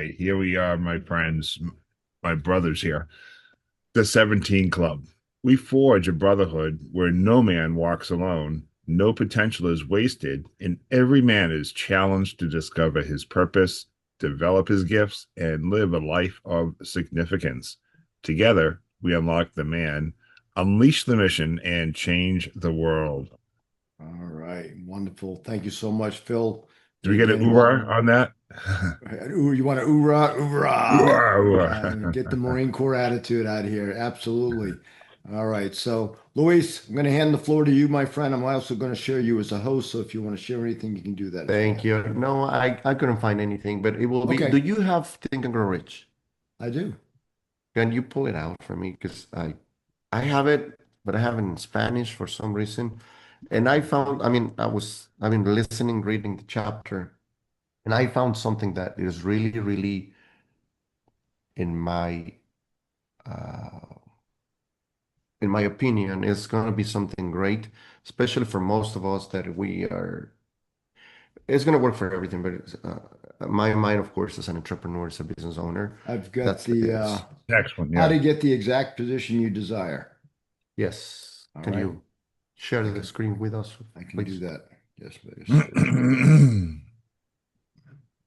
right, here we are, my friends, my brothers here, the 17 Club. We forge a brotherhood where no man walks alone, no potential is wasted, and every man is challenged to discover his purpose, develop his gifts, and live a life of significance. Together, we unlock the man, unleash the mission, and change the world. All right, wonderful. Thank you so much, Phil. Do we get an Again, oor on that? ooh, you want to oorah, oorah. Oor, Get the oor. Marine Corps attitude out here. Absolutely. All right, so Luis, I'm going to hand the floor to you, my friend. I'm also going to share you as a host, so if you want to share anything, you can do that as Thank well. you. No, I couldn't find anything, but it will be. Do Okay, you have Think and Grow Rich? I do. Can you pull it out for me? Because I have it, but I have it in Spanish for some reason. And I found, I've been listening, reading the chapter, and I found something that is really, really in uh, my opinion, is going to be something great, especially for most of us that we are. It's going to work for everything, but my mind, of course, as an entrepreneur, as a business owner, I've got that's the it's Next one, how yeah. to get the exact position you desire. yes. All Can right, you share I the can screen with us, I can do please? that. Yes, please.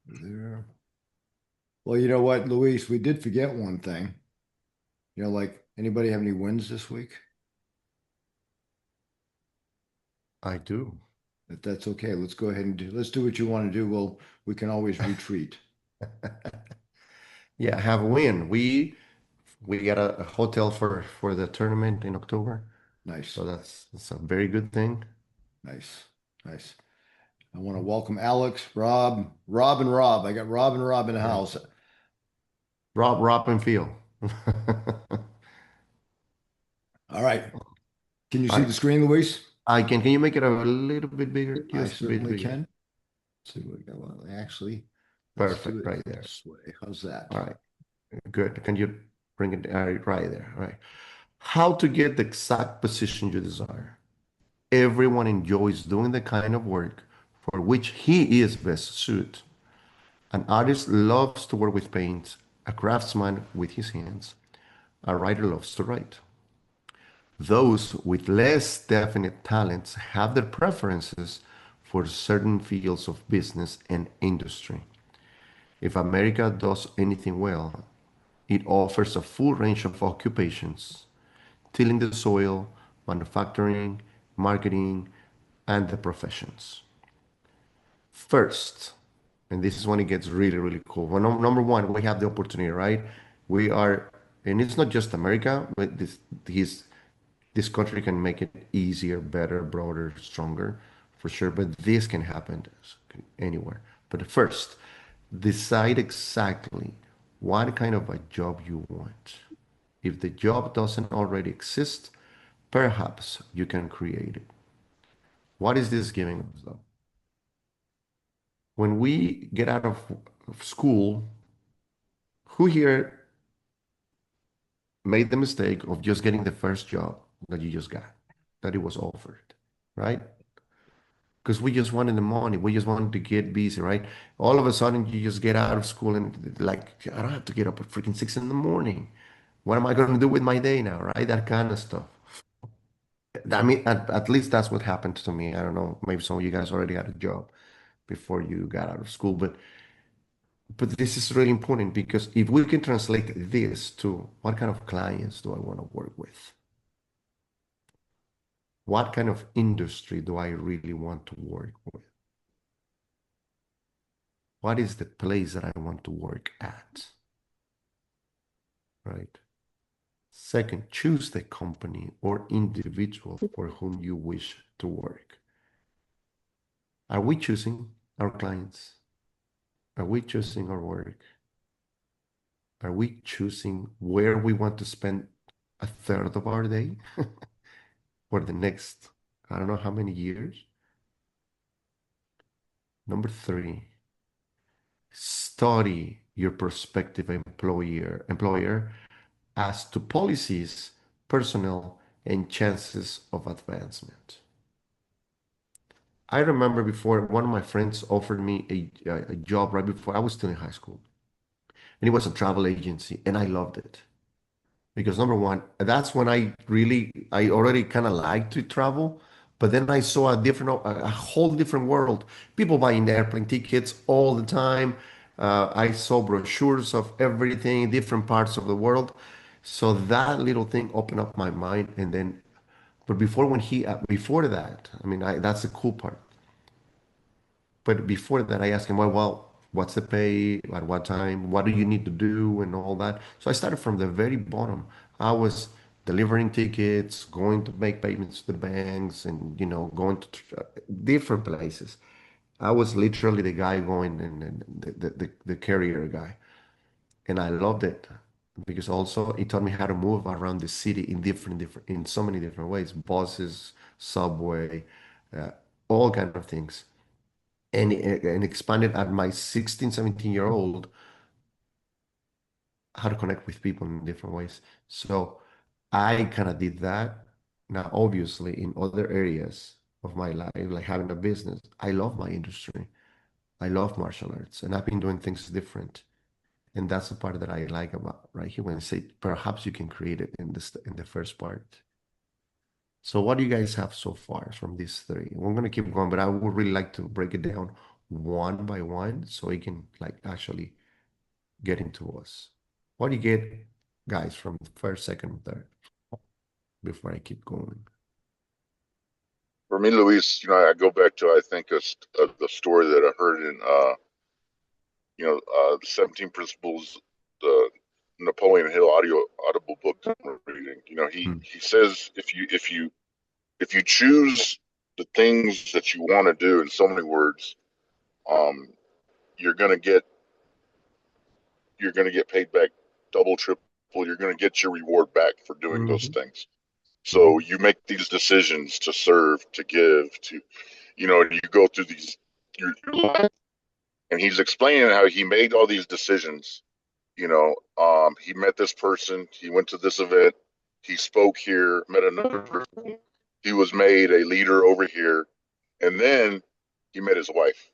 There. Well, you know what, Luis, we did forget one thing. Like anybody have any wins this week? I do. If that's okay, let's go ahead and let's do what you want to do. We can always retreat. Yeah, have a win. We got a hotel for the tournament in October, Nice, so that's a very good thing. nice, nice. I want to welcome Alex, Rob, and Rob. I got Rob and Rob in the Yeah. house. Rob and Phil. All right. Can you see I the screen, Luis? I can. Can you make it a little bit bigger? I Just a bit certainly bigger. can. Let's see what we got. Well, actually, let's do Perfect, it right there. this way. How's that? All right, good. Can you bring it right there? All right. How to get the exact position you desire. Everyone enjoys doing the kind of work for which he is best suited. An artist loves to work with paint, a craftsman with his hands, a writer loves to write. Those with less definite talents have their preferences for certain fields of business and industry. If America does anything well, it offers a full range of occupations: tilling the soil, manufacturing, marketing, and the professions. First, and this is when it gets really, really cool. Well, number one, we have the opportunity, right? We are, and it's not just America, but this country can make it easier, better, broader, stronger, for sure. But this can happen anywhere. But first, decide exactly what kind of a job you want. If the job doesn't already exist, perhaps you can create it. What is this giving us, though? When we get out of school, who here made the mistake of just getting the first job that you just got, that it was offered, right? Because we just wanted the money. We just wanted to get busy, right? All of a sudden, you just get out of school and like, I don't have to get up at freaking 6 in the morning. What am I going to do with my day now, right? That kind of stuff. I mean, at least that's what happened to me. I don't know. Maybe some of you guys already had a job before you got out of school, but this is really important because if we can translate this to what kind of clients do I want to work with? What kind of industry do I really want to work with? What is the place that I want to work at? Right? Second, choose the company or individual for whom you wish to work. Are we choosing our clients? Are we choosing our work? Are we choosing where we want to spend a third of our day for the next, I don't know how many years? Number three, study your prospective employer as to policies, personnel, and chances of advancement. I remember before one of my friends offered me a job right before I was still in high school. and it was a travel agency, and I loved it because number one, that's when I already kind of liked to travel, but then I saw a whole different world. People buying airplane tickets all the time. I saw brochures of everything, different parts of the world. So that little thing opened up my mind, and then, but before that, I mean, that's the cool part. But before that, I asked him, well, what's the pay? At what time? What do you need to do? And all that. So I started from the very bottom. I was delivering tickets, going to make payments to the banks, and going to different places. I was literally the guy going and the carrier guy, and I loved it because also it taught me how to move around the city in different in so many different ways, buses, subway, uh, all kind of things and expanded at my 16, 17-year old how to connect with people in different ways. So I kind of did that. Now, obviously, in other areas of my life, like having a business, I love my industry. I love martial arts, and I've been doing things different. And that's the part that I like about right here when I say perhaps you can create it in the first part. So what do you guys have so far from these three? We're gonna keep going, but I would really like to break it down one by one so we can like actually get into us. What do you get, guys, from first, second, third, before I keep going? For me, Luis, I go back to I think the story that I heard in the 17 Principles, the Napoleon Hill audible book that I'm reading. Hmm. He says if you choose the things that you want to do in so many words, um, you're gonna get paid back double, triple. You're gonna get your reward back for doing those Hmm. things. So Hmm. you make these decisions to serve, to give, and you go through your life. And he's explaining how he made all these decisions. He met this person, he went to this event, he spoke here, met another person, he was made a leader over here, and then he met his wife.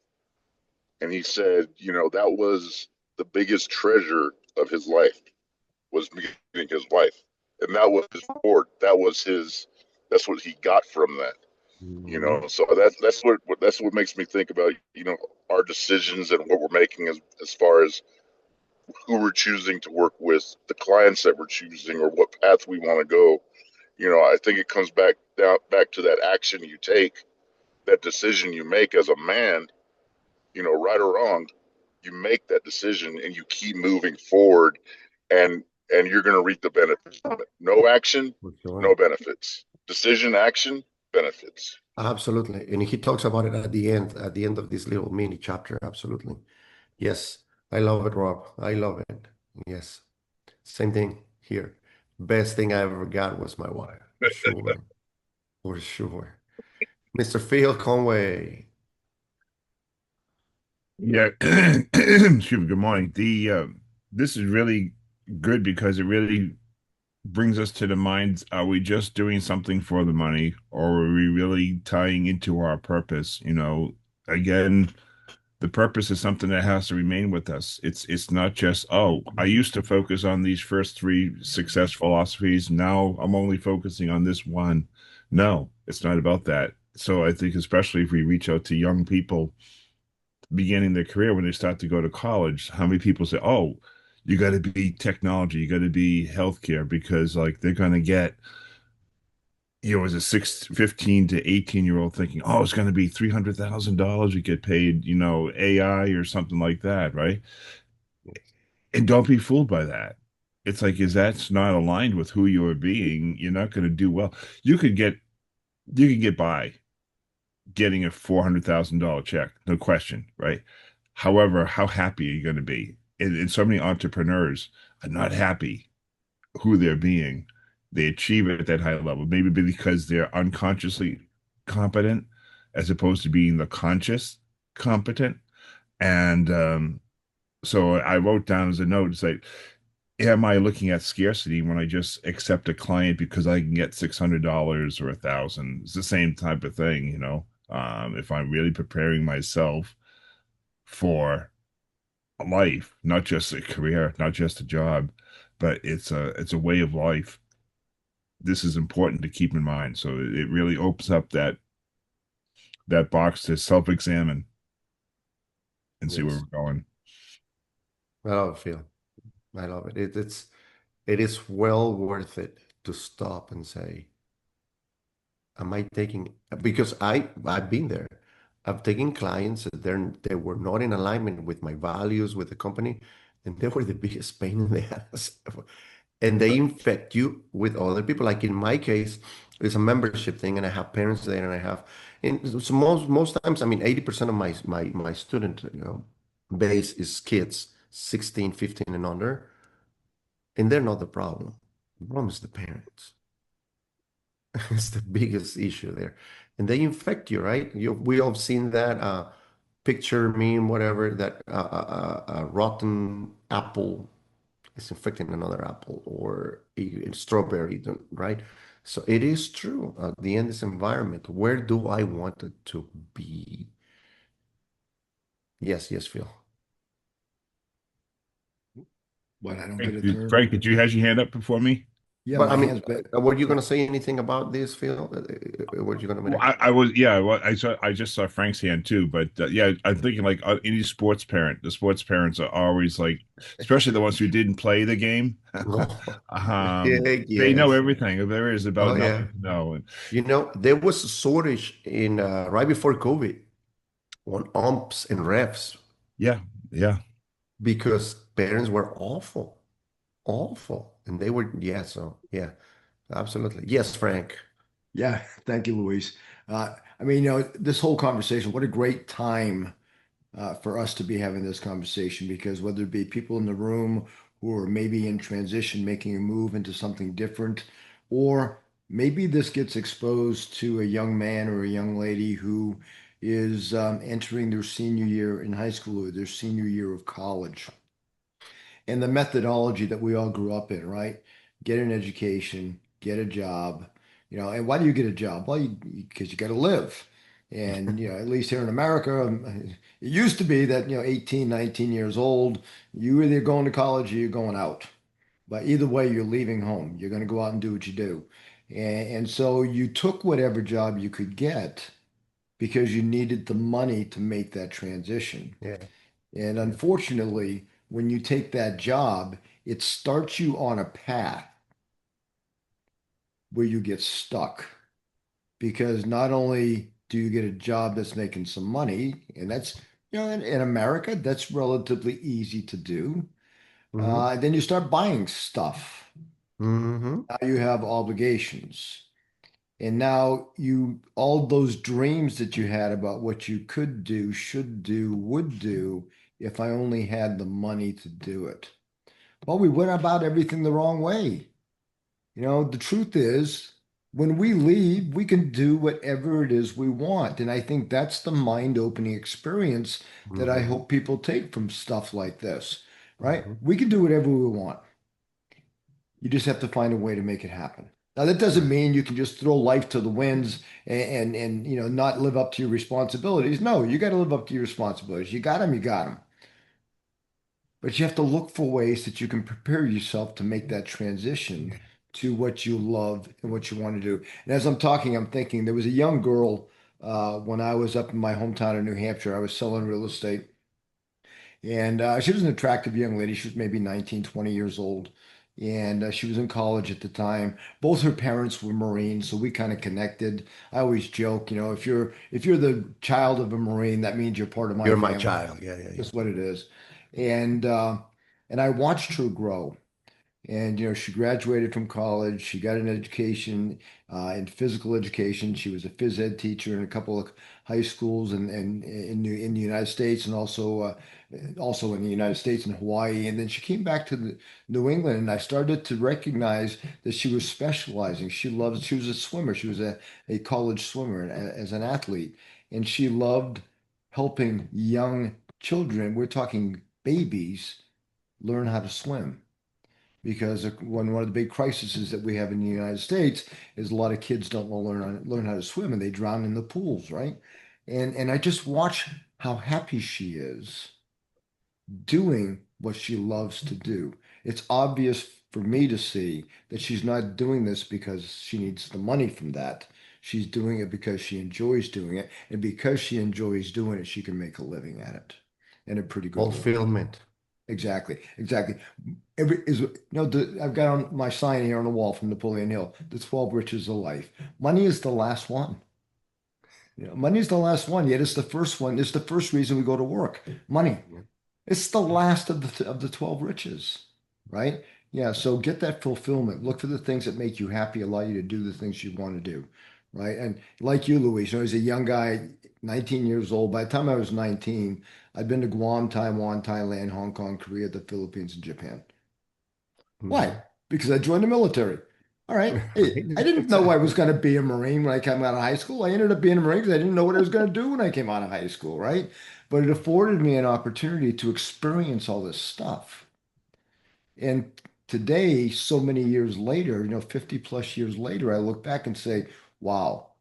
And he said, that was the biggest treasure of his life was meeting his wife. And that was his reward. That's what he got from that. Hmm. So that's what makes me think about our decisions and what we're making as far as who we're choosing to work with, the clients that we're choosing, or what path we want to go. I think it comes back to that action you take, that decision you make as a man. Right or wrong, you make that decision and you keep moving forward, and you're going to reap the benefits from it. No action, For sure. no benefits. Decision, action, benefits. Absolutely. And he talks about it at the end of this little mini chapter. Absolutely. Yes. I love it, Rob. I love it. Yes. Same thing here. Best thing I ever got was my wife. For sure. For sure. Mr. Phil Conway. Yeah. Excuse me. Good morning. This is really good because it really brings us to the minds, are we just doing something for the money, or are we really tying into our purpose? Again, the purpose is something that has to remain with us. It's not just, oh, I used to focus on these first three success philosophies. Now I'm only focusing on this one. No, it's not about that. So I think especially if we reach out to young people beginning their career when they start to go to college, how many people say, oh, you got to be technology, you got to be healthcare, because like they're going to get, as a 15 to 18-year-old thinking, oh, it's going to be $300,000 you get paid, AI or something like that, right? And don't be fooled by that. It's like, is that's not aligned with who you are being, you're not going to do well. You could get you can get by getting a $400,000 check, no question, right? However, how happy are you going to be? And so many entrepreneurs are not happy who they're being. They achieve it at that high level, maybe because they're unconsciously competent as opposed to being the conscious competent. And so I wrote down as a note, it's like, am I looking at scarcity when I just accept a client because I can get $600 or 1,000? It's the same type of thing. If I'm really preparing myself for life, not just a career, not just a job, but it's a way of life. This is important to keep in mind. So it really opens up that box to self-examine and see where Yes. we're going. I love it, Phil. I love it. It is well worth it to stop and say, am I taking, because I've been there. I've taken clients that they were not in alignment with my values, with the company, and they were the biggest pain in the ass. And they infect you with other people. Like in my case, it's a membership thing, and I have parents there, and I have, and so most times, I mean, 80% of my student, base is kids 16, 15 and under, and they're not the problem. The problem is the parents. It's the biggest issue there. And they infect you, right? We all have seen that picture, meme, whatever, that a rotten apple is infecting another apple or a strawberry, right? So it is true. At the end, this environment, where do I want it to be? Yes, yes, Phil. But I don't get Frank, a did, turn. Frank, did you have your hand up before me? Yeah, But my I mean, hands back. were you Yeah. going to say anything about this, Phil? Were you going to Well, make? I was, yeah. Well, I just saw Frank's hand too, but yeah, I'm thinking like any sports parent. The sports parents are always like, especially the ones who didn't play the game. No. They know Yes. everything there is about Oh, yeah. knowing to know. And There was a shortage in right before COVID on umps and refs yeah, yeah. because parents were awful, awful, and they were, yeah. So yeah, absolutely. Yes, Frank. Yeah, thank you, Luis. I mean, this whole conversation, what a great time for us to be having this conversation because whether it be people in the room who are maybe in transition, making a move into something different, or maybe this gets exposed to a young man or a young lady who is entering their senior year in high school or their senior year of college and the methodology that we all grew up in, right? Get an education, get a job, and why do you get a job? Well, because you got to live. And, at least here in America, it used to be that, 18, 19 years old, you either going to college or you're going out. But either way, you're leaving home. You're going to go out and do what you do. And so you took whatever job you could get because you needed the money to make that transition. Yeah, And yeah. unfortunately, when you take that job, it starts you on a path where you get stuck because not only do you get a job that's making some money, and that's, in America, that's relatively easy to do. Mm-hmm. Then you start buying stuff. Mm-hmm. Now you have obligations. And now all those dreams that you had about what you could do, should do, would do, if I only had the money to do it. Well, we went about everything the wrong way. The truth is, when we leave, we can do whatever it is we want. And I think that's the mind-opening experience that I Mm-hmm. hope people take from stuff like this, right? Mm-hmm. We can do whatever we want. You just have to find a way to make it happen. Now, that doesn't mean you can just throw life to the winds and not live up to your responsibilities. No, you got to live up to your responsibilities. You got them, you got them. But you have to look for ways that you can prepare yourself to make that transition to what you love and what you want to do. And as I'm talking, I'm thinking there was a young girl when I was up in my hometown of New Hampshire. I was selling real estate. And she was an attractive young lady. She was maybe 19, 20 years old. And she was in college at the time. Both her parents were Marines, so we kind of connected. I always joke, if you're the child of a Marine, that means you're part of my You're my family. child. Yeah, yeah, yeah. That's what it is. And I watched her grow. And she graduated from college. She got an education in physical education. She was a phys ed teacher in a couple of high schools and in the United States, and also in the United States and Hawaii. And then she came back to New England, and I started to recognize that she was specializing. She loved. She was a swimmer. She was a college swimmer as an athlete, and she loved helping young children. We're talking babies learn how to swim because one of the big crises that we have in the United States is a lot of kids don't learn how to swim and they drown in the pools, right? And I just watch how happy she is doing what she loves to do. It's obvious for me to see that she's not doing this because she needs the money from that. She's doing it because she enjoys doing it. And because she enjoys doing it, she can make a living at it and a pretty good living. Fulfillment. Exactly, exactly. I've got on my sign here on the wall from Napoleon Hill, the 12 riches of life. Money is the last one. Money is the last one, yet it's the first one. It's the first reason we go to work. Money. Yeah. It's the last of the 12 riches, right? Yeah, so get that fulfillment. Look for the things that make you happy, allow you to do the things you want to do, right? And like you, Luis, as a young guy, 19 years old, by the time I was 19, I'd been to Guam, Taiwan, Thailand, Hong Kong, Korea, the Philippines, and Japan. Why? Mhm. Because I joined the military. All right. Hey, Right. I didn't know I was Exactly. going to be a Marine when I came out of high school. I ended up being a Marine because I didn't know what I was going to do when I came out of high school, right? But it afforded me an opportunity to experience all this stuff. And today, so many years later, 50 plus years later, I look back and say, wow,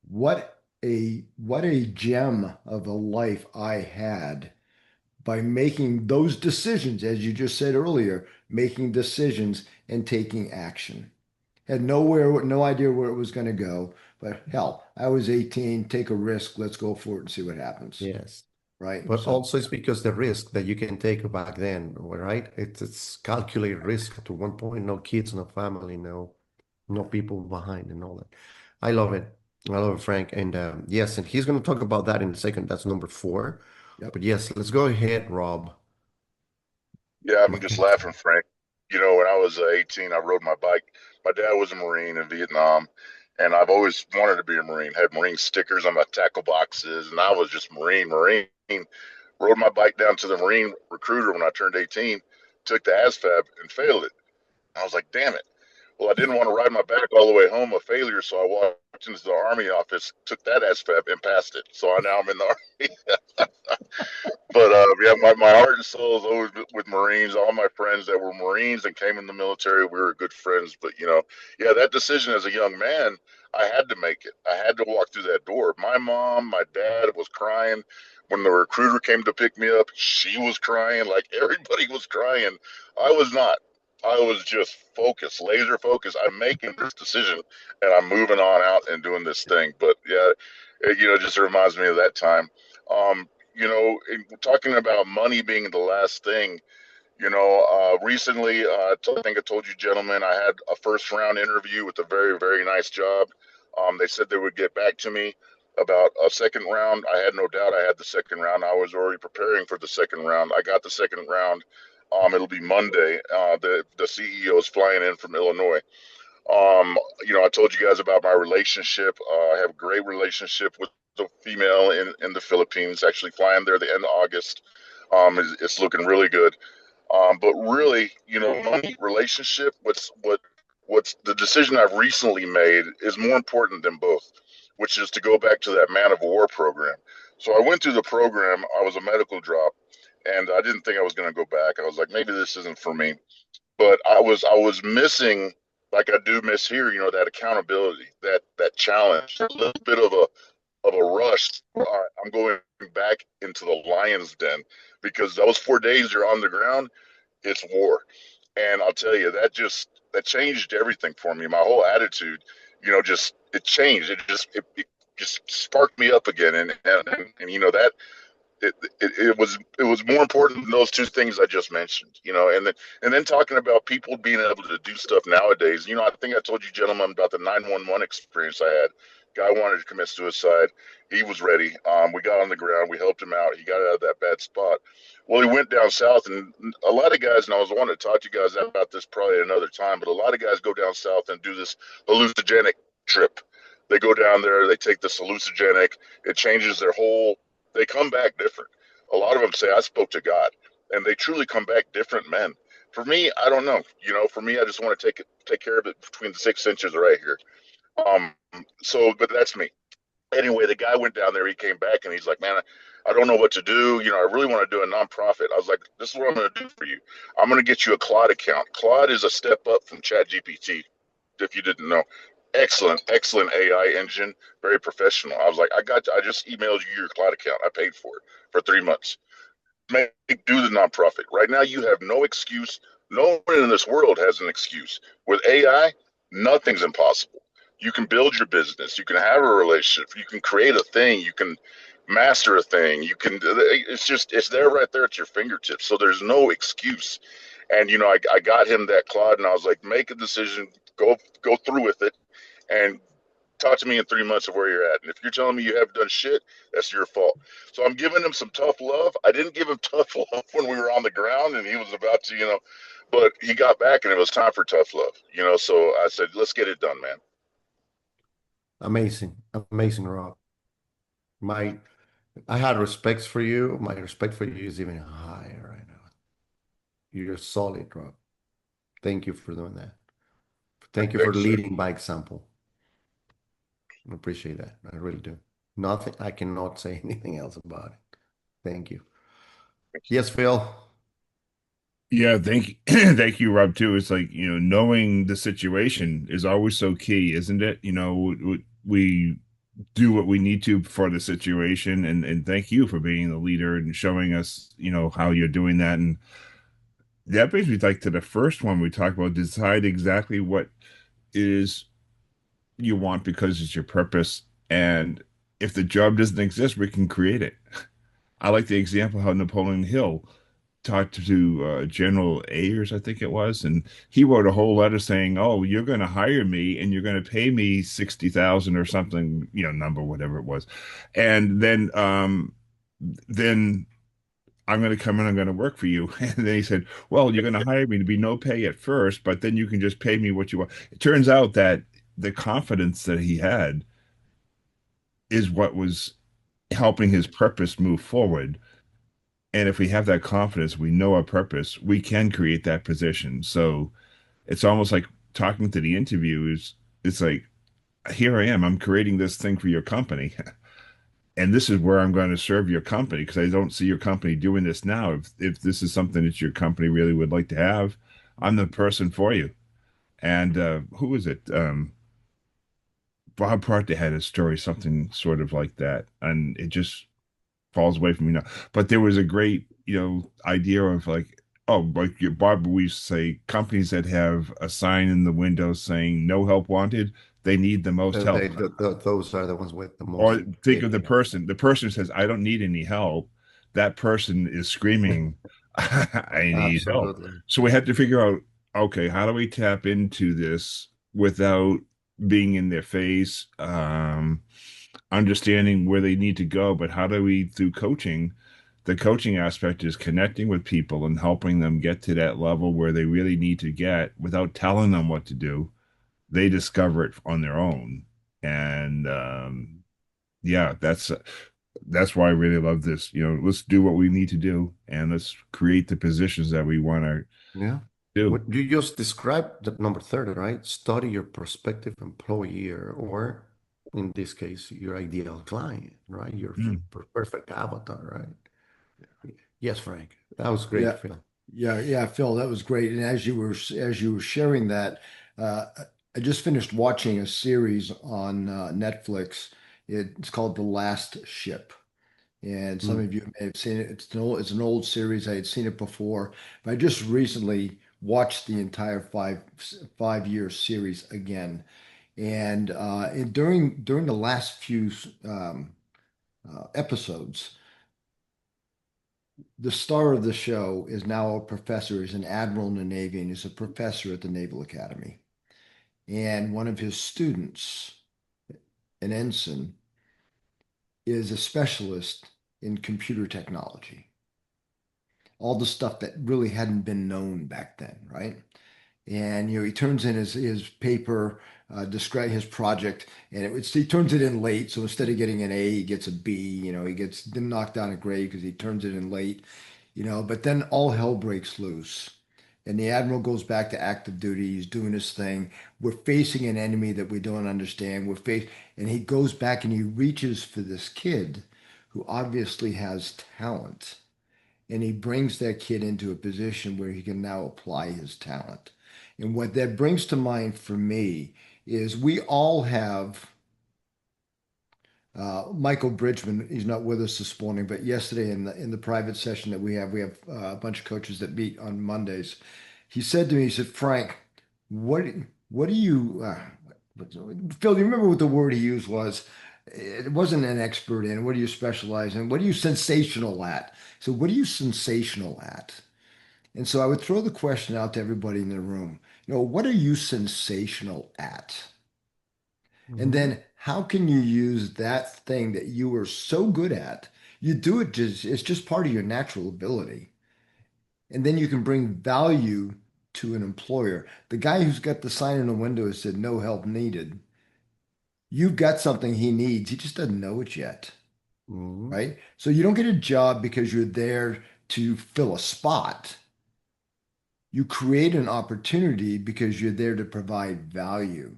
what a gem of a life I had by making those decisions, as you just said earlier, making decisions and taking action. Had no idea where it was going to go, but hell, I was 18, take a risk, let's go for it and see what happens. Yes. Right. But So, also it's because the risk that you can take back then, right? It's calculated risk to one point, no kids, no family, no people behind and all that. I love it. I love it, Frank. And yes, and he's going to talk about that in a second. That's number four. yep. But yes, let's go ahead, Rob. Yeah, I'm What just can you say? laughing, Frank. When I was 18, I rode my bike. My dad was a Marine in Vietnam, and I've always wanted to be a Marine. Had Marine stickers on my tackle boxes, and I was just Marine, Marine. Rode my bike down to the Marine recruiter when I turned 18, took the ASFAB and failed it. I was like, damn it. Well, I didn't want to ride my back all the way home, a failure, so I walked into the Army office, took that ASFAB, and passed it. So now I'm in the Army. But yeah, my heart and soul is always with Marines. All my friends that were Marines and came in the military, we were good friends. But yeah, that decision as a young man, I had to make it. I had to walk through that door. My mom, my dad was crying when the recruiter came to pick me up. She was crying, like everybody was crying. I was not. I was just focused, laser focused. I'm making this decision, and I'm moving on out and doing this thing. But yeah, it just reminds me of that time. Um, talking about money being the last thing, recently, I think I told you, gentlemen, I had a first round interview with a very, very nice job. They said they would get back to me about a second round. I had no doubt I had the second round. I was already preparing for the second round. I got the second round. It'll be Monday. The CEO is flying in from Illinois. I told you guys about my relationship. I have a great relationship with the female in the Philippines, actually flying there the end of August. It's looking really good. But really, money, relationship, what's the decision I've recently made is more important than both, which is to go back to that Man of War program. So I went through the program. I was a medical drop, and I didn't think I was going to go back. I was like, maybe this isn't for me. But I was missing, like I do miss here, that accountability, that challenge, a little bit of a rush. I'm going back into the lion's den because those 4 days you're on the ground, it's war. And I'll tell you, that changed everything for me. My whole attitude, just it changed. It just sparked me up again. And that it was more important than those two things I just mentioned, and then talking about people being able to do stuff nowadays. I think I told you, gentlemen, about the 911 experience I had. Guy wanted to commit suicide. He was ready. We got on the ground. We helped him out. He got out of that bad spot. Well, he went down south, and a lot of guys, and I was wanting to talk to you guys about this probably another time, but a lot of guys go down south and do this hallucinogenic trip. They go down there, they take this hallucinogenic, it changes their whole, they come back different. A lot of them say, I spoke to God, and they truly come back different men. For me, I don't know. For me, I just want to take care of it between the 6 inches right here. Um, but that's me. Anyway, the guy went down there. He came back and he's like, "Man, I don't know what to do. I really want to do a nonprofit." I was like, "This is what I'm going to do for you. I'm going to get you a Claude account. Claude is a step up from ChatGPT, if you didn't know. Excellent, excellent AI engine, very professional." I was like, I just emailed you your Claude account. I paid for it for 3 months. make do the nonprofit. Right now, you have no excuse. No one in this world has an excuse. With AI, nothing's impossible. You can build your business. You can have a relationship. You can create a thing. You can master a thing. You can. It's there right there at your fingertips. So there's no excuse. And I got him that Claude, and I was like, make a decision. Go through with it, and talk to me in 3 months of where you're at. And if you're telling me you haven't done shit, that's your fault. So I'm giving him some tough love. I didn't give him tough love when we were on the ground and he was about to, but he got back and it was time for tough love. So I said, let's get it done, man. Amazing, amazing, Rob. My, I had respects for you. My respect for you is even higher right now. You're solid, Rob. Thank you for doing that. Thank you for Thanks, sir. leading by example. I appreciate that. I really do. Nothing, I cannot say anything else about it. Thank you. Yes, Phil. Yeah, thank you. Thank you, Rob, too. It's like, knowing the situation is always so key, isn't it? We do what we need to for the situation, and thank you for being the leader and showing us, how you're doing that. And that brings me like to the first one we talked about, decide exactly what is you want because it's your purpose. And if the job doesn't exist, we can create it. I like the example how Napoleon Hill talked to General Ayers, I think it was, and he wrote a whole letter saying, "Oh, you're going to hire me, and you're going to pay me 60,000 or something, number whatever it was, and then I'm going to come in, I'm going to work for you." And then he said, "Well, you're going to hire me to be no pay at first, but then you can just pay me what you want." It turns out that the confidence that he had is what was helping his purpose move forward. And if we have that confidence, we know our purpose, we can create that position. So it's almost like talking to the interviews. It's like, here I am, I'm creating this thing for your company. And this is where I'm going to serve your company because I don't see your company doing this now. If this is something that your company really would like to have, I'm the person for you. And who was it? Bob Proctor had a story, something sort of like that. And it just falls away from me now. But there was a great, idea of like, oh, like your Bob, we used to say companies that have a sign in the window saying no help wanted, they need the most help. Those are the ones with the Or most think of big, the person who says, I don't need any help. That person is screaming, I need help. absolutely. So we had to figure out, okay, how do we tap into this without being in their face, understanding where they need to go, but how do we, through coaching, the coaching aspect is connecting with people and helping them get to that level where they really need to get without telling them what to do. They discover it on their own. And yeah, that's why I really love this. Let's do what we need to do and let's create the positions that we want to Yeah. do. What you just described the number 30, right? Study your prospective employer, or in this case, your ideal client, right? Your Mm. perfect avatar, right? Yes, Frank. That was great, Yeah, Phil. yeah, Phil, that was great. And as you were sharing that, uh, I just finished watching a series on Netflix. It's called The Last Ship. And some Mm. of you may have seen it. It's an old series. I had seen it before, but I just recently watched the entire five-year series again. And during the last few episodes, the star of the show is now a professor. He's an admiral in the Navy, and he's a professor at the Naval Academy. And one of his students, an ensign, is a specialist in computer technology, all the stuff that really hadn't been known back then, right? And he turns in his paper, describe his project, and he turns it in late. So instead of getting an A, he gets a B. He gets knocked down a grade because he turns it in late. But then all hell breaks loose, and the admiral goes back to active duty. He's doing his thing. We're facing an enemy that we don't understand. And he goes back and he reaches for this kid, who obviously has talent, and he brings that kid into a position where he can now apply his talent. And what that brings to mind for me is we all have Michael Bridgman, he's not with us this morning, but yesterday in the private session that we have a bunch of coaches that meet on Mondays. He said to me, he said, Frank, what what do you Phil, do you remember what the word he used was? It wasn't an expert in. What do you specialize in? What are you sensational at? So what are you sensational at? And so I would throw the question out to everybody in the room. What are you sensational at? And Mhm. then how can you use that thing that you are so good at? You do it just, it's just part of your natural ability. And then you can bring value to an employer. The guy who's got the sign in the window that said no help needed, you've got something he needs. He just doesn't know it yet, Mhm. right? So you don't get a job because you're there to fill a spot. You create an opportunity because you're there to provide value.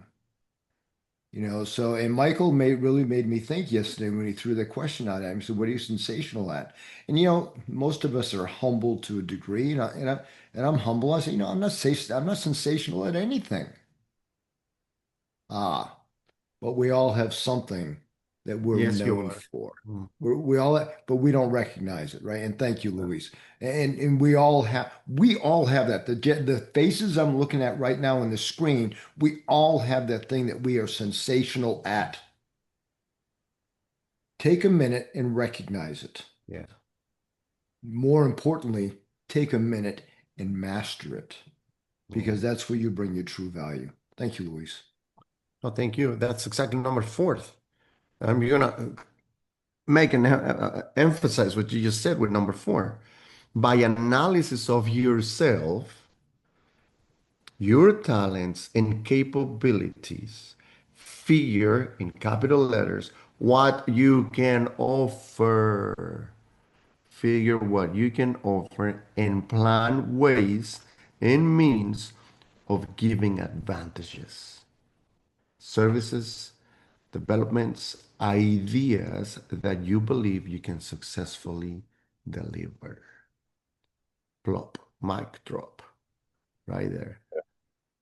And Michael really made me think yesterday when he threw that question out at him. He said, "What are you sensational at?" And most of us are humble to a degree, and I'm humble. I say, I'm not sensational at anything. Ah, but we all have something that we're Yes, you known are. for. Mm. We all, but we don't recognize it, right? And thank you, Luis. And we all have that. The faces I'm looking at right now on the screen, we all have that thing that we are sensational at. Take a minute and recognize it. Yeah. More importantly, take a minute and master it Yeah. because that's where you bring your true value. Thank you, Luis. No, thank you. That's exactly number fourth. I'm gonna make an emphasize what you just said with number four. By analysis of yourself, your talents and capabilities, figure in capital letters what you can offer. Figure what you can offer and plan ways and means of giving advantages, services, developments, ideas that you believe you can successfully deliver. Plop, mic drop, right there.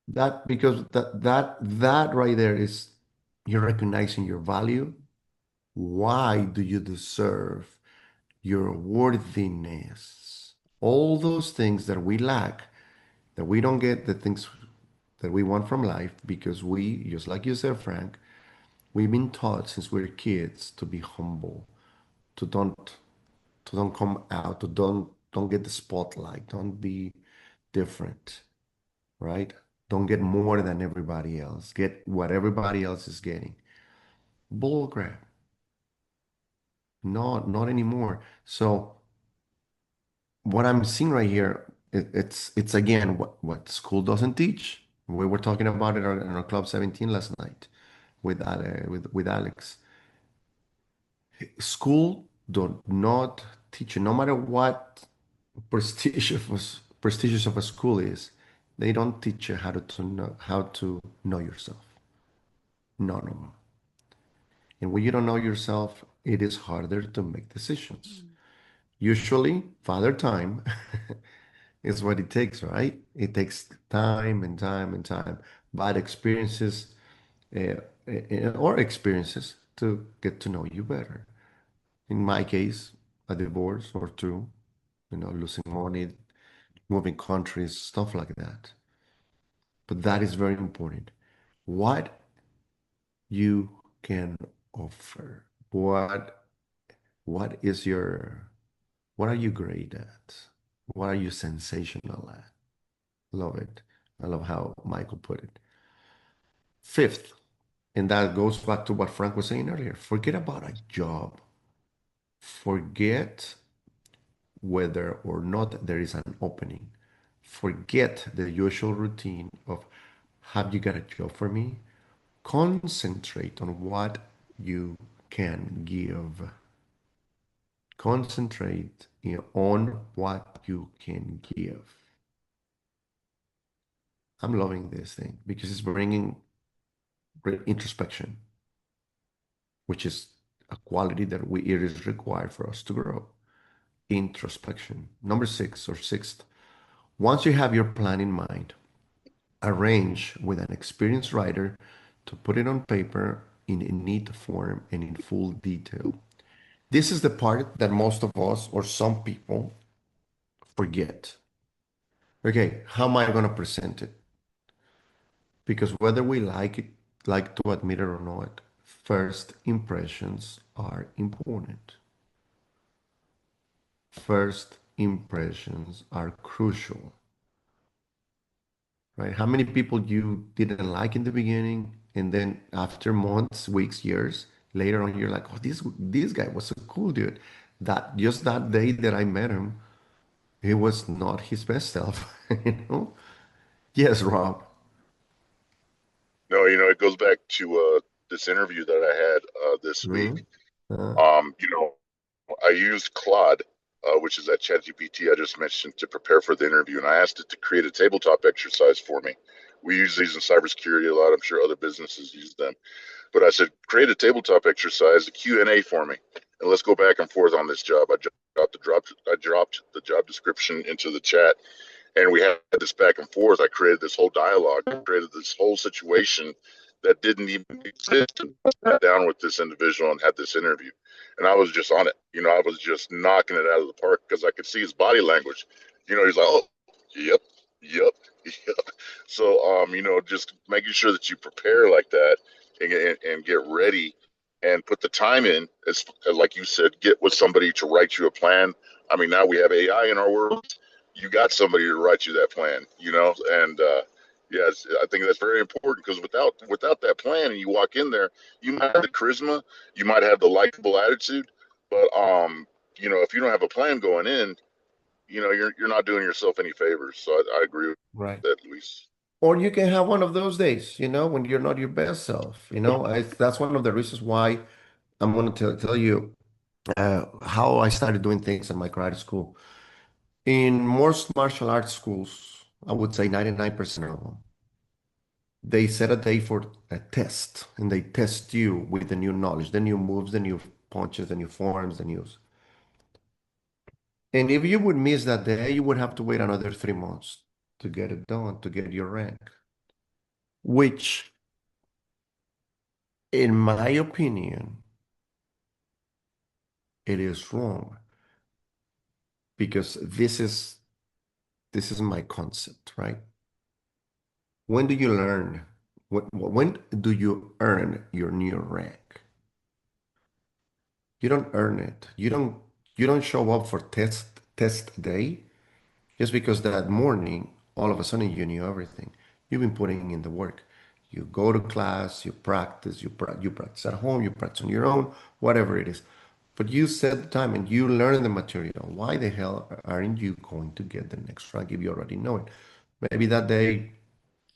That because that right there is you're recognizing your value. Why do you deserve your worthiness? All those things that we lack, that we don't get the things that we want from life because we, just like you said, Frank, we've been taught since we're kids to be humble, to don't come out, to don't get the spotlight, don't be different, right? Don't get more than everybody else. Get what everybody else is getting. Bull crap. No, not anymore. So what I'm seeing right here, it's again what school doesn't teach. We were talking about it on our Club 17 last night with Alex. School do not teach you, no matter what prestigious of a school is, they don't teach you how to know yourself. No, no, no. And when you don't know yourself, it is harder to make decisions. Usually, father time is what it takes, right? It takes time and time and time, bad experiences uh, or experiences to get to know you better. In my case, a divorce or two, losing money, moving countries, stuff like that. But that is very important. What you can offer. What is your what are you great at? What are you sensational at? Love it. I love how Michael put it. Fifth, and that goes back to what Frank was saying earlier. Forget about a job. Forget whether or not there is an opening. Forget the usual routine of have you got a job for me? Concentrate on what you can give. Concentrate on what you can give. I'm loving this thing because it's bringing great introspection, which is a quality that it is required for us to grow. Introspection. Number six or sixth, once you have your plan in mind, arrange with an experienced writer to put it on paper in a neat form and in full detail. This is the part that most of us or some people forget. Okay, how am I going to present it? Because whether we like to admit it or not, first impressions are important. First impressions are crucial, right? How many people you didn't like in the beginning, and then after months, weeks, years later on, you're like, oh, this guy was a cool dude. That just that day that I met him, he was not his best self, you know? Yes, Rob. No, it goes back to this interview that I had this Hmm. week. You know, I used Claude, which is that ChatGPT I just mentioned, to prepare for the interview, and I asked it to create a tabletop exercise for me. We use these in cybersecurity a lot. I'm sure other businesses use them. But I said, create a tabletop exercise, a Q&A for me, and let's go back and forth on this job. I dropped the job description into the chat, and we had this back and forth. I created this whole dialogue, I created this whole situation that didn't even exist, and sat down with this individual and had this interview. And I was just on it. I was just knocking it out of the park because I could see his body language. He's like, oh, yep, yep, yep. So, just making sure that you prepare like that, and get ready and put the time in, as like you said, get with somebody to write you a plan. I mean, now we have AI in our world. You got somebody to write you that plan, and yes, I think that's very important, because without that plan, and you walk in there, you might have the charisma, you might have the likable attitude, but if you don't have a plan going in, you're not doing yourself any favors. So I agree with Right. that, Luis. Or you can have one of those days, when you're not your best self. That's one of the reasons why I'm going to tell you how I started doing things in my karate school. In most martial arts schools, I would say 99% of them, they set a day for a test, and they test you with the new knowledge, the new moves, the new punches, the new forms, the news. And if you would miss that day, you would have to wait another 3 months to get it done, to get your rank, which, in my opinion, it is wrong, because this is my concept, right? When do you learn? When do you earn your new rank? You don't earn it. You don't show up for test day just because that morning all of a sudden you knew everything. You've been putting in the work. You go to class, you practice, you practice at home, you practice on your own, whatever it is. But you set the time and you learn the material. Why the hell aren't you going to get the next rank if you already know it? Maybe that day,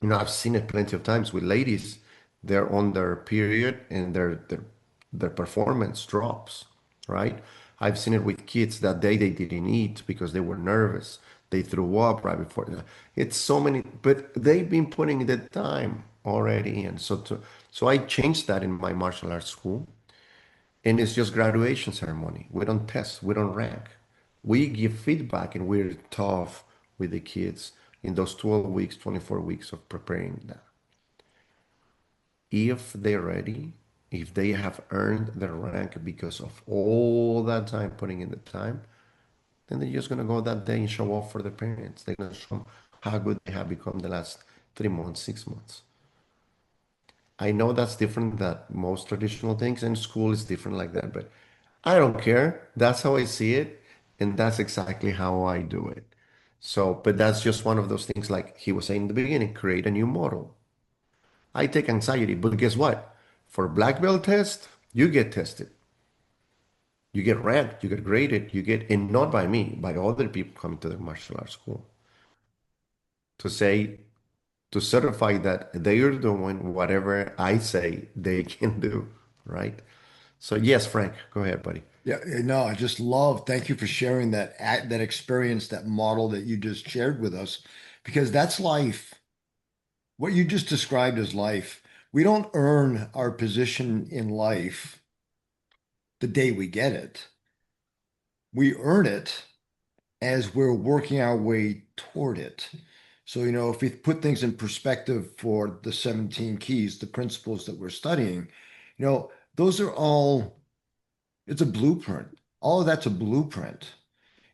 I've seen it plenty of times with ladies. They're on their period and their performance drops, right? I've seen it with kids that day they didn't eat because they were nervous. They threw up right before. It's so many, but they've been putting the time already in. So I changed that in my martial arts school, and it's just graduation ceremony. We don't test, we don't rank. We give feedback, and we're tough with the kids in those 12 weeks, 24 weeks of preparing that. If they're ready, if they have earned their rank because of all that time putting in the time, then they're just gonna go that day and show off for the parents. They're gonna show them how good they have become the last 3 months, 6 months. I know that's different than most traditional things, and school is different like that, but I don't care. That's how I see it, and that's exactly how I do it. So, but that's just one of those things, like he was saying in the beginning, create a new model. I take anxiety, but guess what? For black belt test, you get tested. You get ranked, you get graded, and not by me, by other people coming to the martial arts school to say, to certify that they are doing whatever I say they can do, right? So yes, Frank, go ahead, buddy. Yeah, no, I just love. Thank you for sharing that experience, that model that you just shared with us, because that's life. What you just described is life. We don't earn our position in life the day we get it. We earn it as we're working our way toward it. So, if we put things in perspective for the 17 keys, the principles that we're studying, Those are all, it's a blueprint. All of that's a blueprint.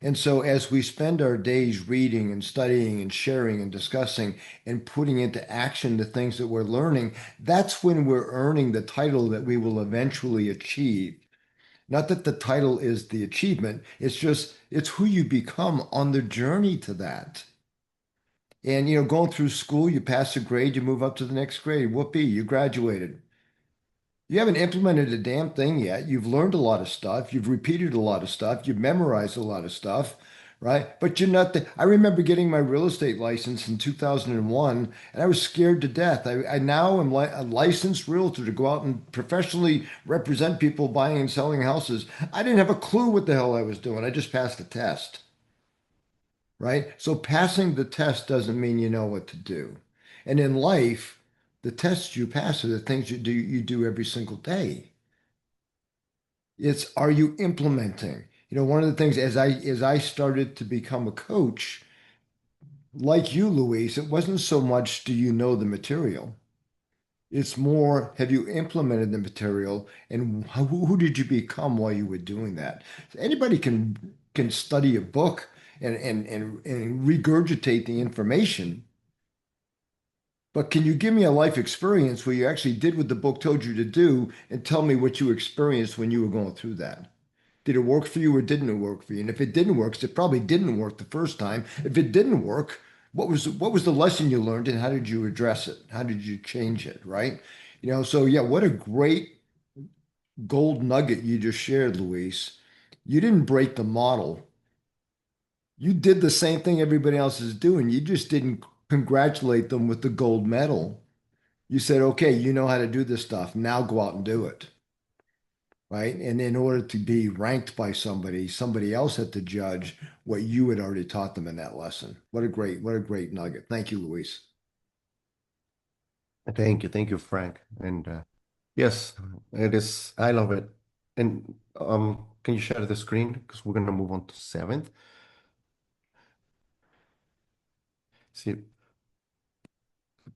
And so, as we spend our days reading and studying and sharing and discussing and putting into action the things that we're learning, that's when we're earning the title that we will eventually achieve. Not that the title is the achievement, it's just, it's who you become on the journey to that. And, going through school, you pass a grade, you move up to the next grade. Whoopee, you graduated. You haven't implemented a damn thing yet. You've learned a lot of stuff. You've repeated a lot of stuff. You've memorized a lot of stuff, right? But you're not the. I remember getting my real estate license in 2001, and I was scared to death. I now am a licensed realtor to go out and professionally represent people buying and selling houses. I didn't have a clue what the hell I was doing. I just passed the test, right? So passing the test doesn't mean you know what to do. And in life, the tests you pass are the things you do every single day. It's, are you implementing? One of the things, as I started to become a coach, like you, Luis, it wasn't so much do you know the material? It's more, have you implemented the material, and who did you become while you were doing that? Anybody can study a book and regurgitate the information, but can you give me a life experience where you actually did what the book told you to do and tell me what you experienced when you were going through that? Did it work for you or didn't it work for you? And if it didn't work, 'cause it probably didn't work the first time. If it didn't work, what was the lesson you learned and how did you address it? How did you change it, right? So yeah, what a great gold nugget you just shared, Luis. You didn't break the model. You did the same thing everybody else is doing. You just didn't congratulate them with the gold medal. You said, okay, you know how to do this stuff. Now go out and do it. Right. And in order to be ranked by somebody else had to judge what you had already taught them in that lesson. What a great nugget. Thank you, Luis. Thank you, Frank. And yes, it is. I love it. And can you share the screen? Because we're gonna move on to seventh. See,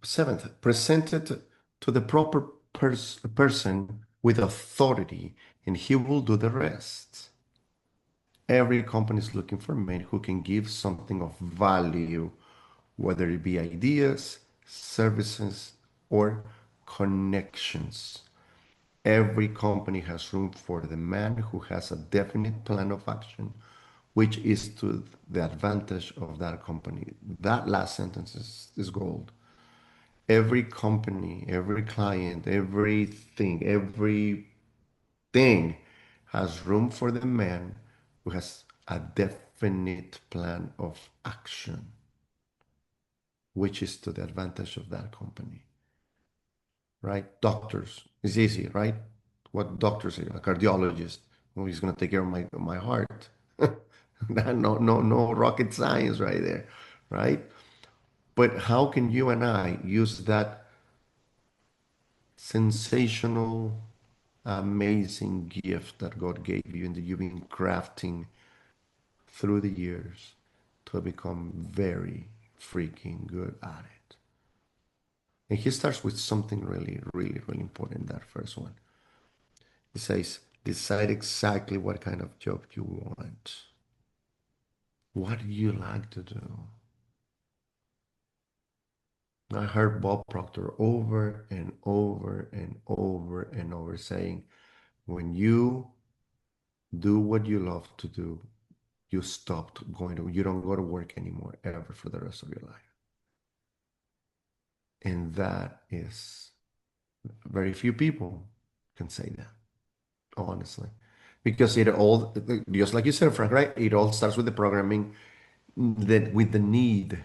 seventh, presented to the proper person with authority, and he will do the rest. Every company is looking for men who can give something of value, whether it be ideas, services, or connections. Every company has room for the man who has a definite plan of action, which is to the advantage of that company. That last sentence is gold. Every company, every client, everything has room for the man who has a definite plan of action, which is to the advantage of that company. Right? Doctors, it's easy, right? What doctors say, a cardiologist, oh, he's going to take care of my heart. No rocket science right there, right? But how can you and I use that sensational, amazing gift that God gave you and that you've been crafting through the years to become very freaking good at it? And he starts with something really, really, really important, that first one. He says, decide exactly what kind of job you want. What do you like to do? I heard Bob Proctor over and over and over and over saying, when you do what you love to do, you don't go to work anymore ever for the rest of your life. And that is, very few people can say that, honestly. Because it all, just like you said, Frank, right? It all starts with the programming, that with the need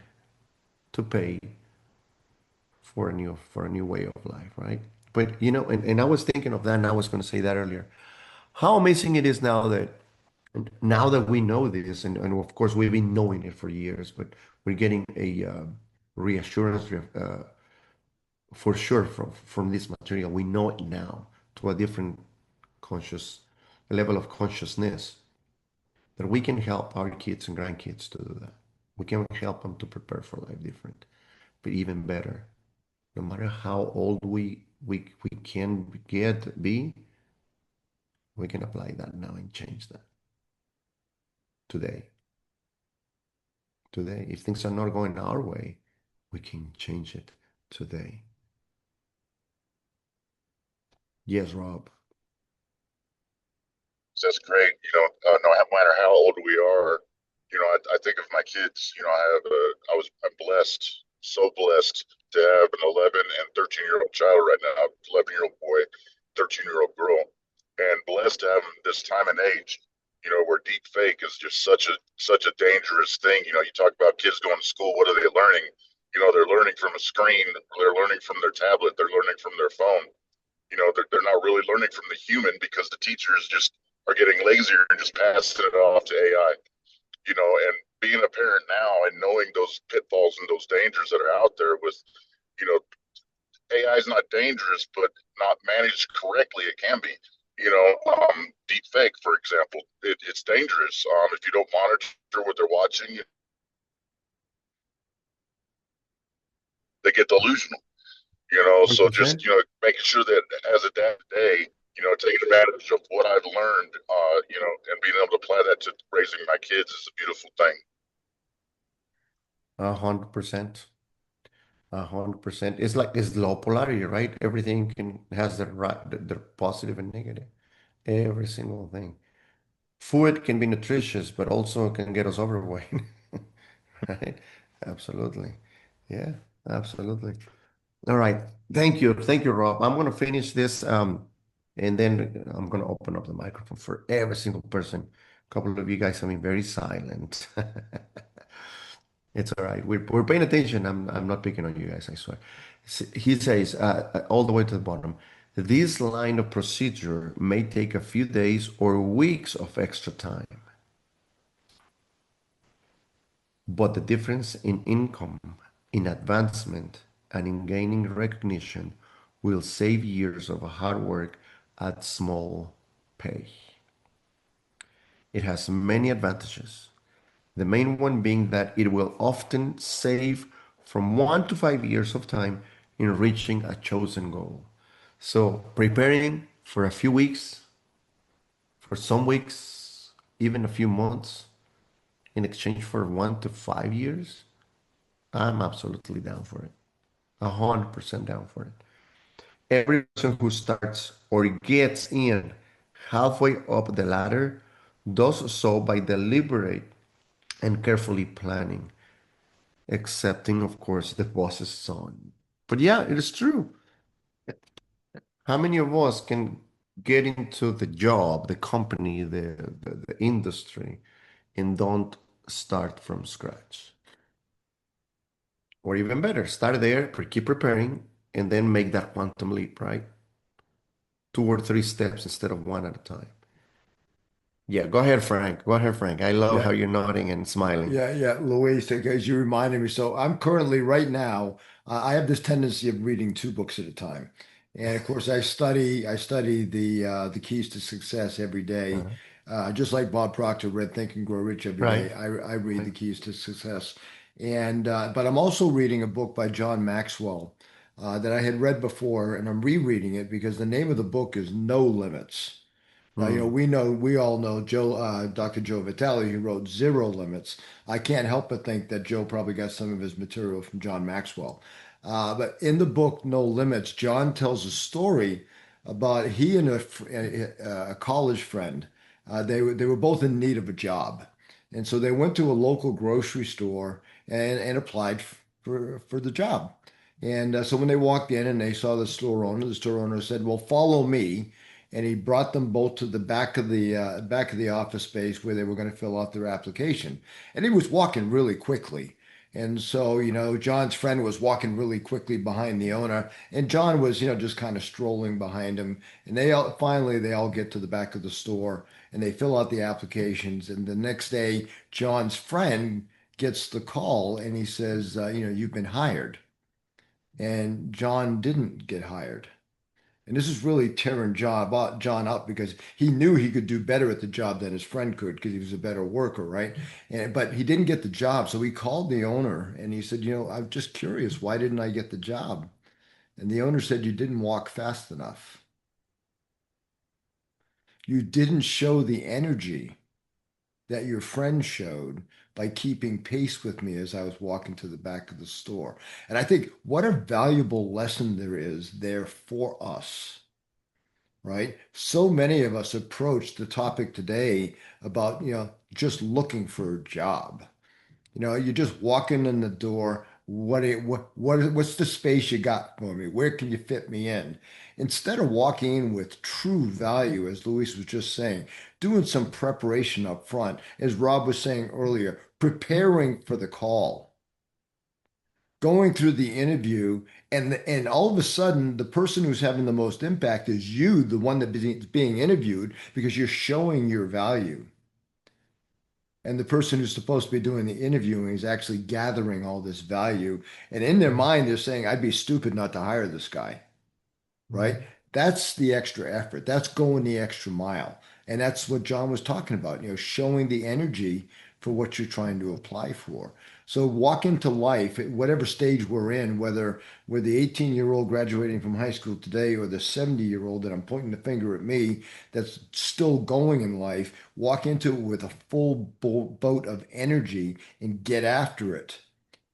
to pay for a new way of life, right? But and I was thinking of that, and I was going to say that earlier. How amazing it is now that we know this, and of course we've been knowing it for years, but we're getting a reassurance for sure from this material. We know it now to a different conscious level of consciousness, that we can help our kids and grandkids to do that. We can help them to prepare for life different, but even better, no matter how old we we can get be, we can apply that now and change that today. Today, if things are not going our way, we can change it today. Yes, Rob. That's great. No matter how old we are, I think of my kids. I'm blessed, so blessed to have an 11 and 13-year-old child right now, 11-year-old boy, 13-year-old girl, and blessed to have them this time and age. Where deep fake is just such a dangerous thing. You talk about kids going to school. What are they learning? They're learning from a screen. They're learning from their tablet. They're learning from their phone. They're not really learning from the human because the teachers just are getting lazier and just passing it off to AI. And being a parent now and knowing those pitfalls and those dangers that are out there with, you know, AI is not dangerous, but not managed correctly, it can be. Deep fake, for example, it's dangerous. If you don't monitor what they're watching, they get delusional. So just 100%. making sure that as a dad today, taking advantage of what I've learned, and being able to apply that to raising my kids is a beautiful thing. 100%. 100%. It's like this low polarity, right? Everything can has the right, the positive and negative. Every single thing. Food can be nutritious, but also can get us overweight, right? Absolutely. Yeah, absolutely. All right. Thank you. Thank you, Rob. I'm going to finish this, and then I'm going to open up the microphone for every single person. A couple of you guys have been very silent. It's all right. We're paying attention. I'm not picking on you guys, I swear. He says, all the way to the bottom, this line of procedure may take a few days or weeks of extra time, but the difference in income, in advancement, and in gaining recognition will save years of hard work at small pay. It has many advantages. The main one being that it will often save from 1 to 5 years of time in reaching a chosen goal. So preparing for a few weeks, for some weeks, even a few months, in exchange for 1 to 5 years, I'm absolutely down for it. 100% down for it. Every person who starts or gets in halfway up the ladder does so by deliberate and carefully planning, accepting, of course, the boss's son. But yeah, it is true. How many of us can get into the job, the company, the industry, and don't start from scratch? Or even better, start there, keep preparing, and then make that quantum leap, right? 2 or 3 steps instead of one at a time. Yeah, go ahead, Frank. Go ahead, Frank. I love how Yeah, you're nodding and smiling. yeah, Luis, as you reminded me. So I'm currently right now, I have this tendency of reading two books at a time. And of course, I study the keys to success every day. Uh, Just like Bob Proctor read Think and Grow Rich every right, day. I read the right. keys to success. And but I'm also reading a book by John Maxwell that I had read before, and I'm rereading it because the name of the book is No Limits. Hmm. We all know Dr. Joe Vitale, who wrote Zero Limits. I can't help but think that Joe probably got some of his material from John Maxwell. But in the book No Limits, John tells a story about he and a college friend. They were both in need of a job, and so they went to a local grocery store and applied for the job. And so when they walked in and they saw the store owner said, "Well, follow me." And he brought them both to the back of the office space where they were going to fill out their application. And he was walking really quickly. And so, John's friend was walking really quickly behind the owner, and John was, just kind of strolling behind him. And they all get to the back of the store and they fill out the applications. And the next day, John's friend gets the call and he says, "You've been hired." And John didn't get hired. And this is really tearing John up because he knew he could do better at the job than his friend could because he was a better worker, right? But he didn't get the job. So he called the owner and he said, "I'm just curious. Why didn't I get the job?" And the owner said, you didn't walk fast enough. You didn't show the energy that your friend showed by keeping pace with me as I was walking to the back of the store. And I think what a valuable lesson there is there for us, right? So many of us approach the topic today about, just looking for a job. You're just walking in the door. What's the space you got for me? Where can you fit me in? Instead of walking in with true value, as Luis was just saying, doing some preparation up front, as Rob was saying earlier, preparing for the call, going through the interview, and all of a sudden, the person who's having the most impact is you, the one that is being interviewed, because you're showing your value. And the person who's supposed to be doing the interviewing is actually gathering all this value. And in their mind, they're saying, I'd be stupid not to hire this guy, right? That's the extra effort. That's going the extra mile. And that's what John was talking about, showing the energy for what you're trying to apply for. So walk into life at whatever stage we're in, whether we're the 18-year-old graduating from high school today or the 70-year-old that I'm pointing the finger at me that's still going in life, walk into it with a full boat of energy and get after it.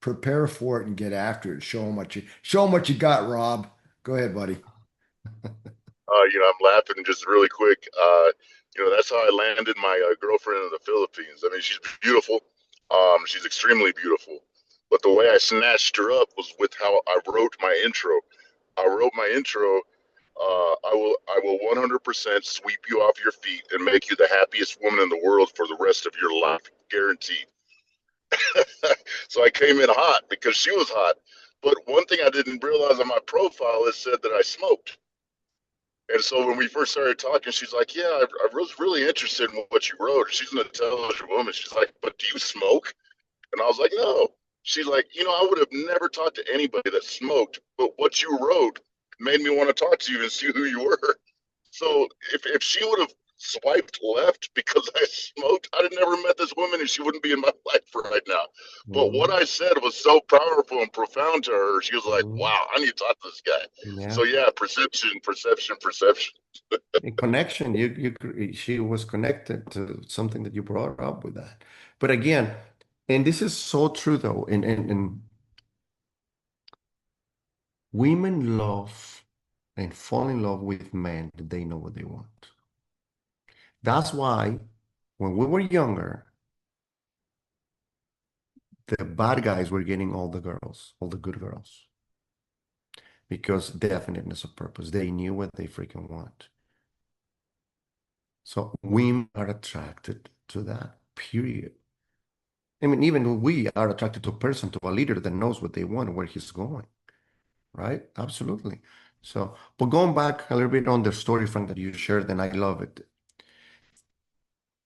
Prepare for it and get after it. Show them what you got, Rob. Go ahead, buddy. I'm laughing just really quick. That's how I landed my girlfriend in the Philippines. I mean, she's beautiful. She's extremely beautiful. But the way I snatched her up was with how I wrote my intro. I wrote my intro. I will 100% sweep you off your feet and make you the happiest woman in the world for the rest of your life, guaranteed. So I came in hot because she was hot. But one thing I didn't realize on my profile is said that I smoked. And so when we first started talking, she's like, "Yeah, I was really interested in what you wrote." She's an intelligent woman. She's like, "But do you smoke?" And I was like, "No." She's like, I would have never talked to anybody that smoked, but what you wrote made me want to talk to you and see who you were." So if she would have swiped left because I smoked, I'd have never met this woman and she wouldn't be in my life right now. But what I said was so powerful and profound to her. She was like, Mhm. "Wow, I need to talk to this guy." Yeah. So yeah, perception, perception, perception. In connection, she was connected to something that you brought up with that. But again, and this is so true though, and women love and fall in love with men that they know what they want. That's why when we were younger, the bad guys were getting all the girls, all the good girls, because definiteness of purpose. They knew what they freaking want. So women are attracted to that, period. I mean, even we are attracted to a person, to a leader that knows what they want, where he's going, right? Absolutely. So, but going back a little bit on the story, Frank, that you shared, and I love it.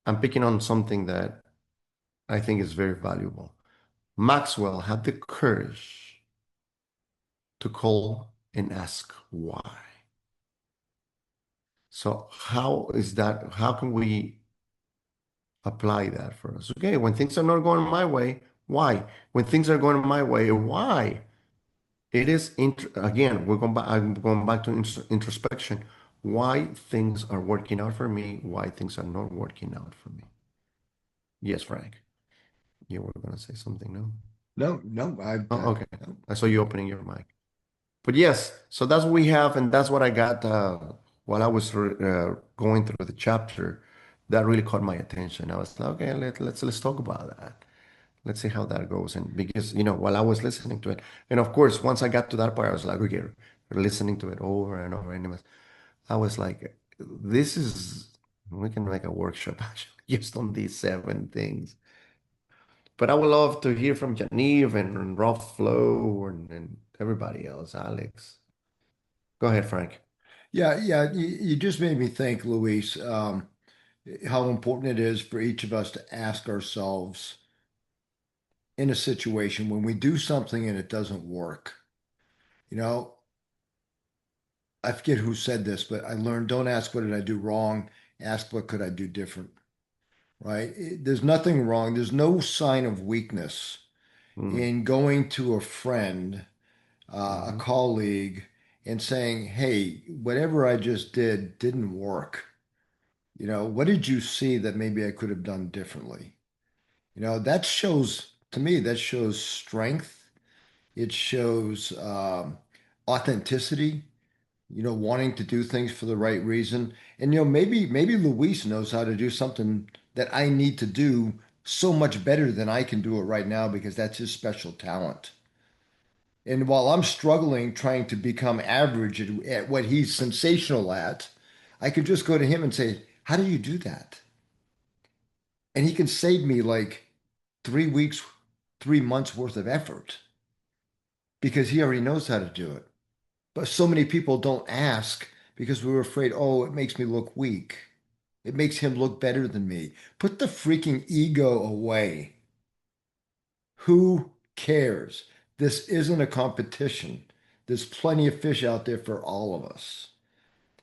I'm picking on something that I think is very valuable. Maxwell had the courage to call and ask why. So, how is that? How can we apply that for us? Okay, when things are not going my way, why? When things are going my way, why? It is again, I'm going back to introspection. Why things are working out for me, why things are not working out for me. Yes, Frank, you were going to say something, no? No, no, Oh, okay. no. I saw you opening your mic. But yes, so that's what we have, and that's what I got while I was going through the chapter. That really caught my attention. I was like, okay, let's talk about that. Let's see how that goes. And because, while I was listening to it, and of course, once I got to that part, I was like, okay, listening to it over and over. And I was like, we can make a workshop actually just on these 7 things. But I would love to hear from Janive and Rob Flo and everybody else, Alex. Go ahead, Frank. Yeah, yeah. You just made me think, Luis, how important it is for each of us to ask ourselves in a situation when we do something and it doesn't work. You know, I forget who said this, but I learned don't ask what did I do wrong, ask what could I do different, right? There's nothing wrong. There's no sign of weakness Mm, in going to a friend, a mhm, colleague, and saying, hey, whatever I just did didn't work. What did you see that maybe I could have done differently? That shows, to me, that shows strength. It shows authenticity, wanting to do things for the right reason. And maybe Luis knows how to do something that I need to do so much better than I can do it right now because that's his special talent. And while I'm struggling trying to become average at what he's sensational at, I could just go to him and say, how do you do that? And he can save me like 3 weeks, 3 months worth of effort because he already knows how to do it. But so many people don't ask because we're afraid, oh, it makes me look weak. It makes him look better than me. Put the freaking ego away. Who cares? This isn't a competition. There's plenty of fish out there for all of us.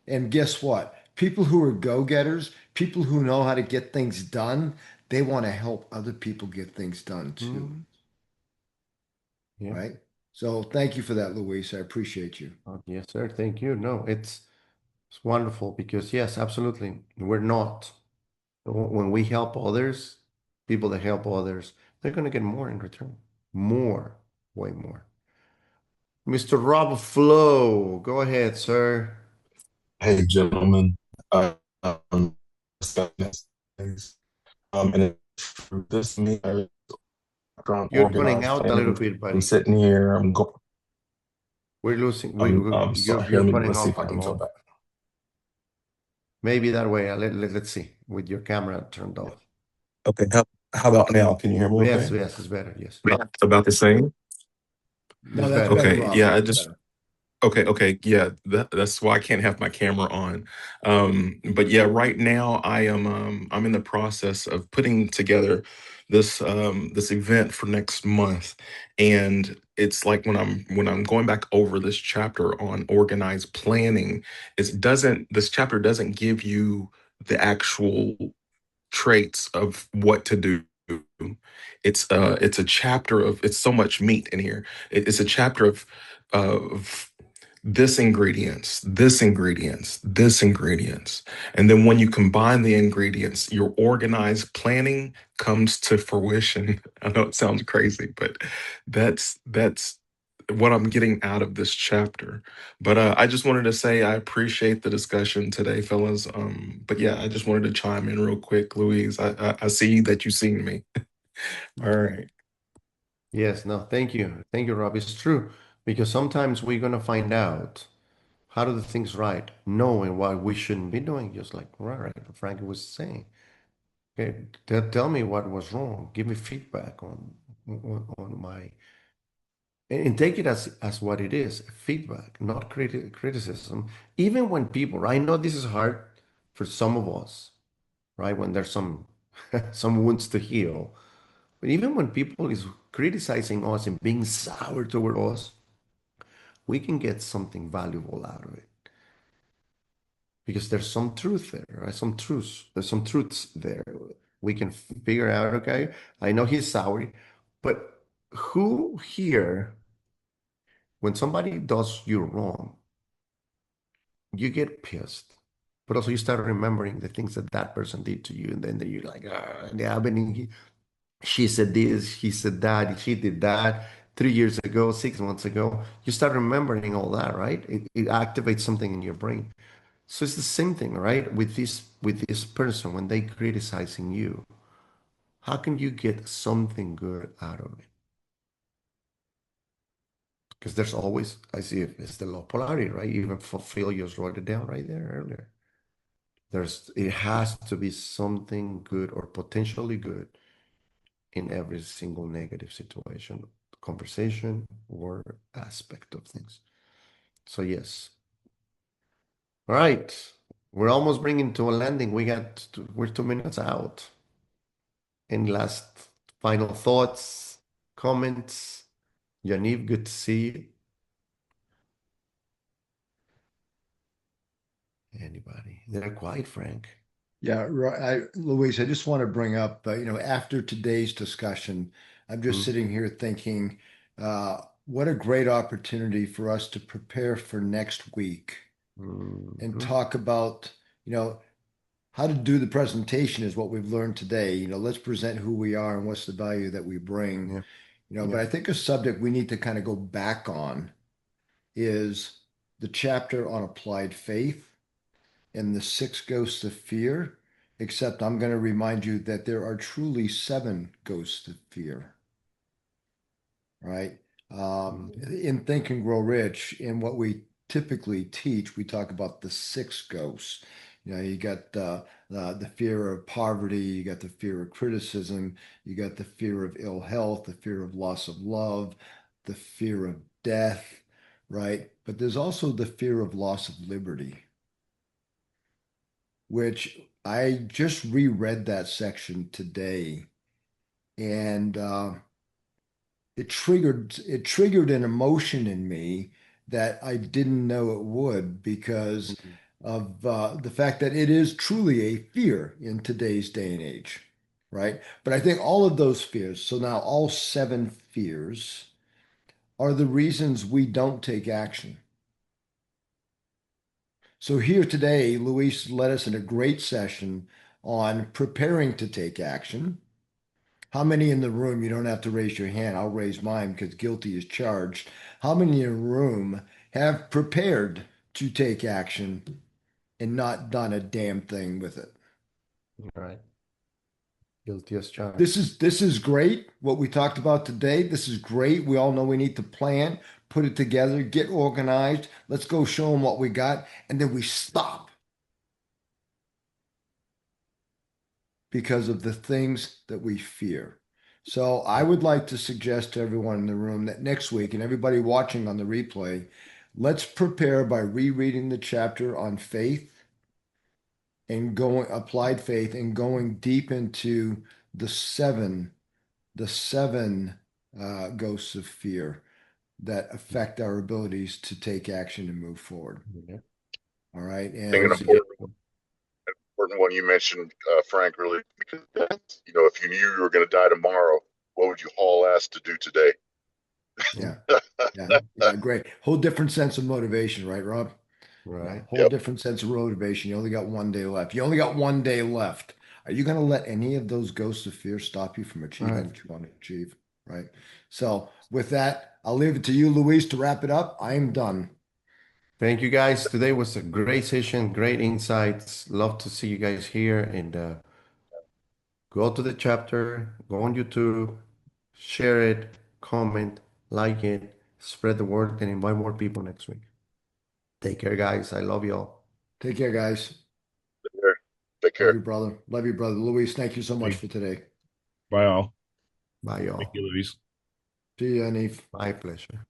And guess what? People who are go-getters, people who know how to get things done, they want to help other people get things done too, Mm, yeah. right? So thank you for that, Luis. I appreciate you. Yes, sir. Thank you. No, it's wonderful because yes, absolutely. We're not. When we help others, people that help others, they're going to get more in return. More, way more. Mr. Rob Flo, go ahead, sir. Hey, gentlemen. Um, and for this me, I trying to You're cutting organize out a little planning. bit, I'm buddy. sitting here. I'm going. We're losing. You're Sorry. Here, let me cutting let's see off if I at the can go moment. back. Maybe that way. Let's see. With your camera turned off. Okay. How about now? Can you hear me? Yes, Okay. yes, it's better. Yes, Yeah. About the same. No, it's that's better. better, Okay. Rob. Yeah. I That's just better. Okay, yeah, that's why I can't have my camera on. But yeah, right now I'm in the process of putting together this event for next month, and it's like when I'm going back over this chapter on organized planning, this chapter doesn't give you the actual traits of what to do. It's a chapter of it's so much meat in here. It's a chapter of this ingredients, this ingredients, this ingredients. And then when you combine the ingredients, your organized planning comes to fruition. I know it sounds crazy, but that's what I'm getting out of this chapter. But I just wanted to say I appreciate the discussion today, fellas. But yeah, I just wanted to chime in real quick, Louise. I see that you seen me. All right. Yes, no, thank you. Thank you, Rob. It's true because sometimes we're gonna find out how to do things right, knowing what we shouldn't be doing, just like right, Frankie was saying. Okay, tell me what was wrong. Give me feedback on my and take it as what it is, feedback, not criticism. Even when people, I know this is hard for some of us, right? When there's some some wounds to heal. But even when people is criticizing us and being sour toward us, we can get something valuable out of it because there's some truth there, right? Some truths, there's some truths there. We can figure out, okay, I know he's sour, but who here, when somebody does you wrong, you get pissed, but also you start remembering the things that that person did to you, and then you're like, ah, yeah, but she said this, he said that, she did that 3 years ago, 6 months ago. You start remembering all that, right? It activates something in your brain. So it's the same thing, right? With this person when they criticizing you, how can you get something good out of it? Because there's always, I see it, it's the law of polarity, right? Even for Phil just wrote it down right there earlier. It has to be something good or potentially good in every single negative situation, conversation, or aspect of things. So yes. All right. We're almost bringing to a landing. We're 2 minutes out. Any last final thoughts, comments? Yaniv, good to see you. Anybody? They're quiet, Frank. Yeah, Luis, I just want to bring up, after today's discussion, I'm just Hmm? sitting here thinking, what a great opportunity for us to prepare for next week and Mhm. talk about, you know, how to do the presentation is what we've learned today. Let's present who we are and what's the value that we bring. Yeah. But Yeah. I think a subject we need to kind of go back on is the chapter on applied faith and the six ghosts of fear, except I'm going to remind you that there are truly seven ghosts of fear, right? Mhm. In Think and Grow Rich, in what we typically teach, we talk about the six ghosts. You got the fear of poverty, you got the fear of criticism, you got the fear of ill health, the fear of loss of love, the fear of death, right? But there's also the fear of loss of liberty, which I just reread that section today, and it triggered an emotion in me that I didn't know it would because Mhm. of the fact that it is truly a fear in today's day and age, right? But I think all of those fears, so now all seven fears, are the reasons we don't take action. So here today, Luis led us in a great session on preparing to take action. How many in the room, you don't have to raise your hand, I'll raise mine because guilty is charged. How many in the room have prepared to take action and not done a damn thing with it? All right. Guilty as This charged. is this is great. What we talked about today, this is great. We all know we need to plan, put it together, get organized. Let's go show them what we got, and then we stop because of the things that we fear. So I would like to suggest to everyone in the room that next week and everybody watching on the replay, let's prepare by rereading the chapter on faith and going applied faith and going deep into the seven, the seven ghosts of fear that affect our abilities to take action and move forward. Yeah. All right. I think an And Once again, important one you mentioned, Frank, really, because if you knew you were going to die tomorrow, what would you haul ass to do today? yeah, yeah, great. Whole different sense of motivation, right, Rob? Yeah, right. whole Yep. different sense of motivation. You only got one day left. You only got one day left. Are you going to let any of those ghosts of fear stop you from All achieving right. what you want to achieve? Right. So, with that, I'll leave it to you, Luis, to wrap it up. I am done. Thank you guys. Today was a great session, great insights. Love to see you guys here and go to the chapter, go on YouTube, share it, comment, like it, spread the word, and invite more people next week. Take care, guys. I love you all. Take care, guys. Take Love care. you, brother. Love you, brother. Luis, thank you so much Hey, for today. bye all. Bye, Thank y'all. you, Luis. See you, Anif. My pleasure.